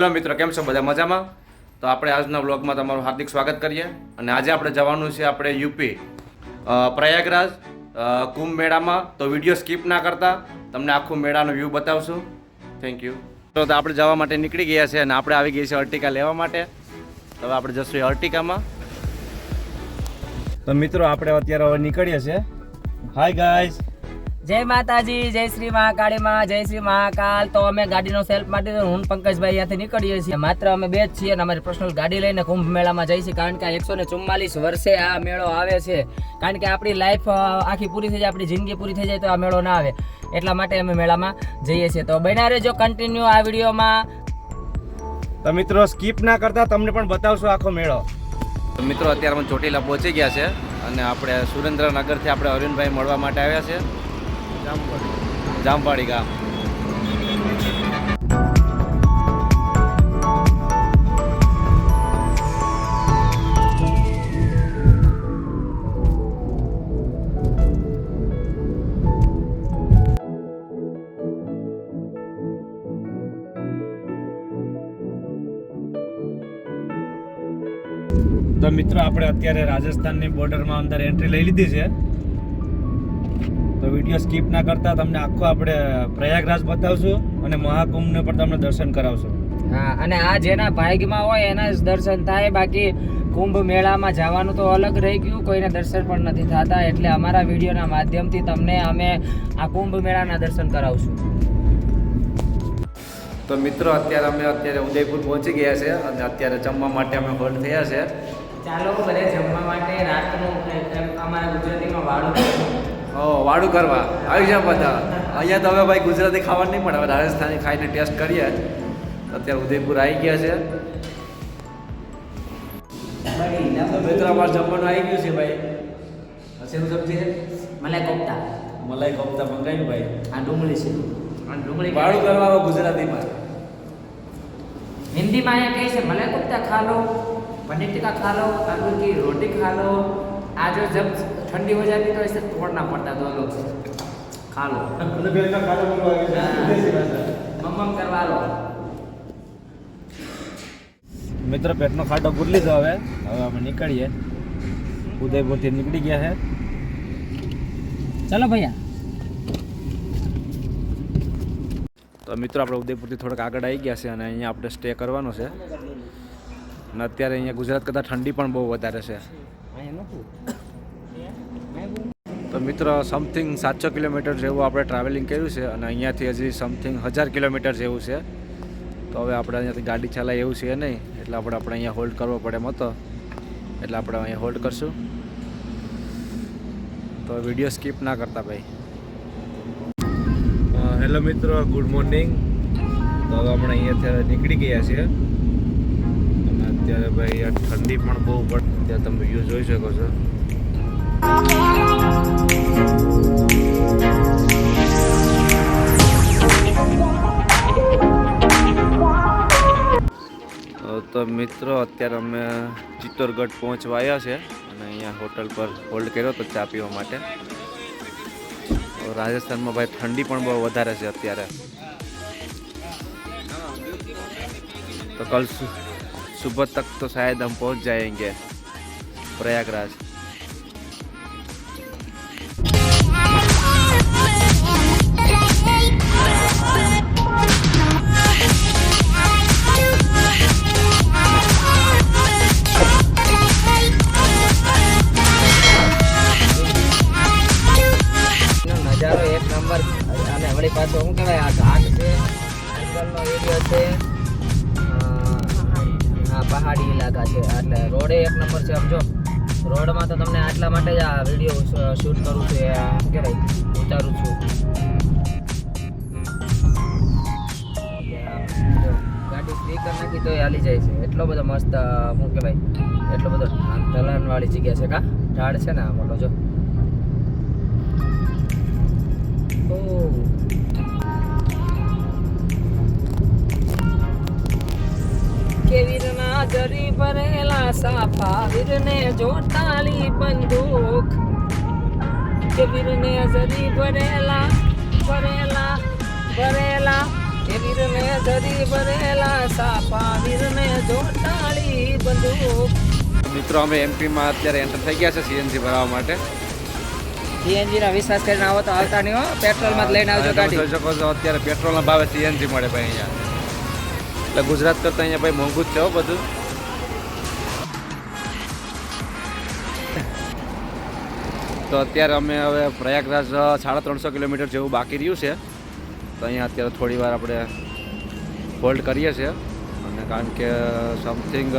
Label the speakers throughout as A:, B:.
A: Hello મિત્રો, કેમ છો બધા? મજામાં? તો આપણે આજના વ્લોગમાં તમારું હાર્દિક સ્વાગત કરીએ. અને આજે આપણે જવાનું છે આપણે યુપી પ્રયાગરાજ કુંભ મેળામાં. તો વિડીયો સ્કીપ ના કરતા, તમને આખું મેળાનો વ્યૂ બતાવશું. Thank you. તો આપણે જવા માટે નીકળી ગયા છે અને આપણે આવી ગઈ છે અર્ટિકા લેવા માટે. તો હવે આપણે જશું અર્ટિકામાં. તો મિત્રો, આપણે અત્યારે હવે નીકળીએ છીએ. હાય ગાઈઝ,
B: જય માતાજી, જય શ્રી મહાકાળી માં, જય શ્રી મહાકાલ. તો અમે ગાડીનો સેલ્ફ માટે હું પંકજભાઈ અહીંયાથી નીકળીએ છીએ. માત્ર અમે બે જ છીએ અને અમારી પર્સનલ ગાડી લઈને કુંભ મેળામાં જઈએ છીએ. કારણ કે 144 વર્ષે આ મેળો આવે છે. કારણ કે આપણી લાઈફ આખી પૂરી થઈ જાય, આપણી જિંદગી પૂરી થઈ જાય તો આ મેળો ના આવે. એટલા માટે અમે મેળામાં જઈએ છીએ. તો બન્યા રહેજો કન્ટિન્યુ આ વિડીયોમાં.
A: તો મિત્રો, સ્કીપ ના કરતા તમને પણ બતાવશું આખો મેળો. તો મિત્રો, અત્યારે અમે ચોટીલા પહોંચી ગયા છે અને આપણે સુરેન્દ્રનગરથી આપણે અરવિંદભાઈ મળવા માટે આવ્યા છે. જામવાડી ગામ. તો મિત્રો, આપણે અત્યારે રાજસ્થાનની બોર્ડરમાં અંદર એન્ટ્રી લઈ લીધી છે. તો વિડીયો સ્કીપ ના કરતા તમને આખો આપણે પ્રયાગરાજ બતાવશું અને મહાકુંભને પણ તમને દર્શન કરાવશું.
B: હા, અને આ જેના ભાગ્યમાં હોય એના જ દર્શન થાય. બાકી કુંભ મેળામાં જવાનું તો અલગ રહી ગયું, કોઈને દર્શન પણ નથી થતા. એટલે અમારા વિડીયોના માધ્યમથી તમને અમે આ કુંભ મેળાના દર્શન કરાવશું. તો મિત્રો, અત્યારે ઉદયપુર પહોંચી ગયા છે અને અત્યારે જમવા માટે અમે હોલ્ડ થયા છે. ચાલો બધે જમવા માટે રાતનું અમારા ગુજરાતીમાં વાડું કરવા આવી જાય બધા. અહીંયા તો હવે ભાઈ ગુજરાતી ખાવાનું નહીં, પણ હવે રાજસ્થાની ખાઈને ટેસ્ટ કરીએ. અત્યારે ઉદયપુર આવી ગયા છે. મિત્રો, અમારે જમવાનું આવી ગયું છે ભાઈ. શેનું સબ્જી છે? મલાઈ કોફતા મંગાવ્યું ભાઈ. આ ડુંગળી છે. ડુંગળી વાડું કરવા ગુજરાતીમાં. हिंदी में आया कैसे मलाई कोफ्ता खा लो, पनीर टिक्का खा लो, आलू की रोटी खा लो. आज जब ठंडी हो जाती तो ऐसे तोड़ना पड़ता, दो लोग खा लो. मम्मम करवा लो. મિત્રો, પેટનો ખાટો પૂરી લીધો. હવે અમે નીકળીએ. ઉદયપુરથી નીકળી ગયા છે. ચાલો ભૈયા. તો મિત્રો, આપણે ઉદયપુરથી થોડાક આગળ આવી ગયા છે અને અહીંયા આપણે સ્ટે કરવાનો છે. અને અત્યારે અહીંયા ગુજરાત કરતાં ઠંડી પણ બહુ વધારે છે. તો મિત્રો, સમથિંગ 700 કિલોમીટર જેવું આપણે ટ્રાવેલિંગ કર્યું છે અને અહીંયાથી હજી સમથિંગ 1000 કિલોમીટર જેવું છે. તો હવે આપણે અહીંયાથી ગાડી ચલાવીએ એવું છે નહીં, એટલે આપણે અહીંયા હોલ્ડ કરવો પડે એમ હતો. એટલે આપણે અહીંયા હોલ્ડ કરશું. તો વિડીયો સ્કીપ ના કરતા ભાઈ. હેલો મિત્રો, ગુડ મોર્નિંગ. તો હવે આપણે અહીંયાથી નીકળી ગયા છીએ અને અત્યારે ભાઈ આ ઠંડી પણ બહુ પડે. ત્યાં તમે વ્યૂ જોઈ શકો છો. તો મિત્રો, અત્યારે અમે ચિત્તોડગઢ પહોંચવા આવ્યા છે અને અહીંયા હોટલ પર હોલ્ડ કર્યો તો ચા પીવા માટે. રાજસ્થાનમાં ભાઈ ઠંડી પણ બહુ વધારે છે અત્યારે. तो कल सुबह तक तो शायद हम पहुंच जाएंगे प्रयागराज. નજારો એક નંબર. અને વળી પાછો શું કહેવાય, આ ઘાટ છે, જંગલનો એરિયો છે, પહાડી ઇલાકા છે. એટલે રોડે એક નંબર છે. સમજો, રોડમાં તો તમને આટલા માટે જ આ વિડીયો શૂટ કરું છું, શું કહેવાય, ઉતારું છું. ગાડી સ્પીકર નાખી તો હાલી જાય છે. એટલો બધો મસ્ત, શું કહેવાય, એટલો બધો ઢલાનવાળી જગ્યા છે. કા ઢાળ છે ને આ મોટો. જો કે વીરના જરી ભરેલા સાફા, વીરને જોટાલી બંદૂક. કે વીરને જરી ભરેલા એ વીરને ધરી ભરેલા સાપા વીરને જોટાળી બંદૂક.
A: મિત્રો અમે એમપીમાં અત્યારે એન્ટર થઈ ગયા છે સીએનજી ભરાવવા માટે.
B: સીએનજી ના વિશ્વાસ કરીને આવો તો આવતા નહીં હો, પેટ્રોલમાં જ લઈને આવજો
A: તમે
B: ગાડી.
A: જોઈ શકો છો અત્યારે પેટ્રોલના ભાવે સીએનજી મળે ભાઈ અહીંયા. એટલે ગુજરાત કરતાં અહીંયા ભાઈ મોંઘું જ છે હો બધું. તો અત્યારે અમે હવે પ્રયાગરાજ 350 કિલોમીટર જેવું બાકી રહ્યું છે. તો અહીંયા અત્યારે થોડી વાર આપણે હોલ્ડ કરીએ છીએ અને કારણ કે સમથિંગ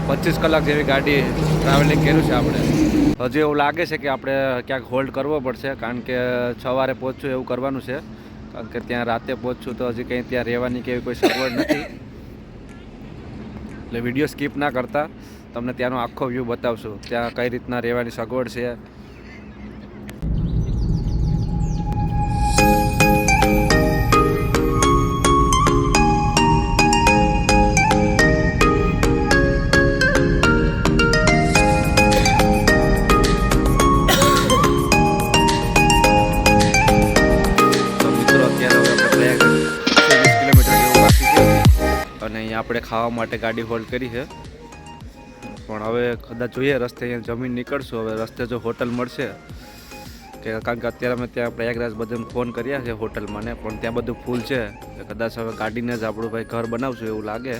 A: 25 કલાક જેવી ગાડી ટ્રાવેલિંગ કર્યું છે આપણે. હજી એવું લાગે છે કે આપણે ક્યાંક હોલ્ડ કરવો પડશે કારણ કે સવારે પહોંચશું એવું કરવાનું છે. કારણ કે ત્યાં રાતે પહોંચશું તો હજી કંઈ ત્યાં રહેવાની કે એવી કોઈ સગવડ નથી. એટલે વિડીયો સ્કીપ ના કરતા તમને ત્યાંનો આખો વ્યૂ બતાવશું, ત્યાં કઈ રીતના રહેવાની સગવડ છે. અને અહીંયા આપણે ખાવા માટે ગાડી હોલ્ડ કરી છે, પણ હવે કદાચ જોઈએ રસ્તે અહીંયા જમીન નીકળશું. હવે રસ્તે જો હોટલ મળશે કે કારણ કે અત્યારે અમે ત્યાં પ્રયાગરાજ બધાને ફોન કર્યા છે હોટલમાં ને, પણ ત્યાં બધું ફૂલ છે. કદાચ હવે ગાડીને જ આપણું ભાઈ ઘર બનાવશું એવું લાગે,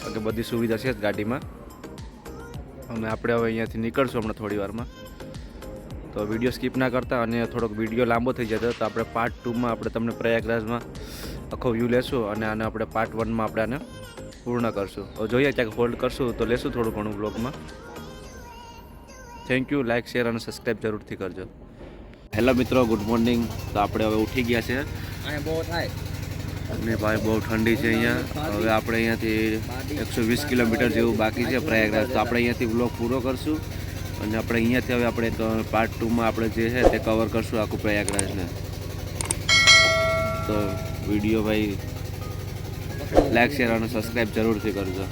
A: કારણ કે બધી સુવિધા છે જ ગાડીમાં. અને આપણે હવે અહીંયાથી નીકળશું હમણાં થોડી વારમાં. તો વિડીયો સ્કીપ ના કરતા, અને થોડોક વિડીયો લાંબો થઈ જતો તો આપણે પાર્ટ 2માં આપણે તમને પ્રયાગરાજમાં આખો વ્યૂ લેશું અને આને આપણે પાર્ટ 1માં આપણે આને પૂર્ણ કરશું. તો જોઈએ ક્યાંક હોલ્ડ કરશું તો લેશું થોડું ઘણું બ્લોગમાં. Thank you. લાઇક, શેર અને સબસ્ક્રાઈબ જરૂરથી કરજો. હેલો મિત્રો, ગુડ મોર્નિંગ. તો આપણે હવે ઉઠી ગયા છે
B: અને બહુ થાય
A: અને ભાઈ બહુ ઠંડી છે અહીંયા. હવે આપણે અહીંયાથી 120 કિલોમીટર જેવું બાકી છે પ્રયાગરાજ. તો આપણે અહીંયાથી બ્લોગ પૂરો કરશું અને આપણે અહીંયાથી હવે આપણે પાર્ટ 2માં આપણે જે છે તે કવર કરશું આખું પ્રયાગરાજને. તો વિડીયો ભાઈ લાઈક, શેર અને સબસ્ક્રાઈબ જરૂરથી કરજો.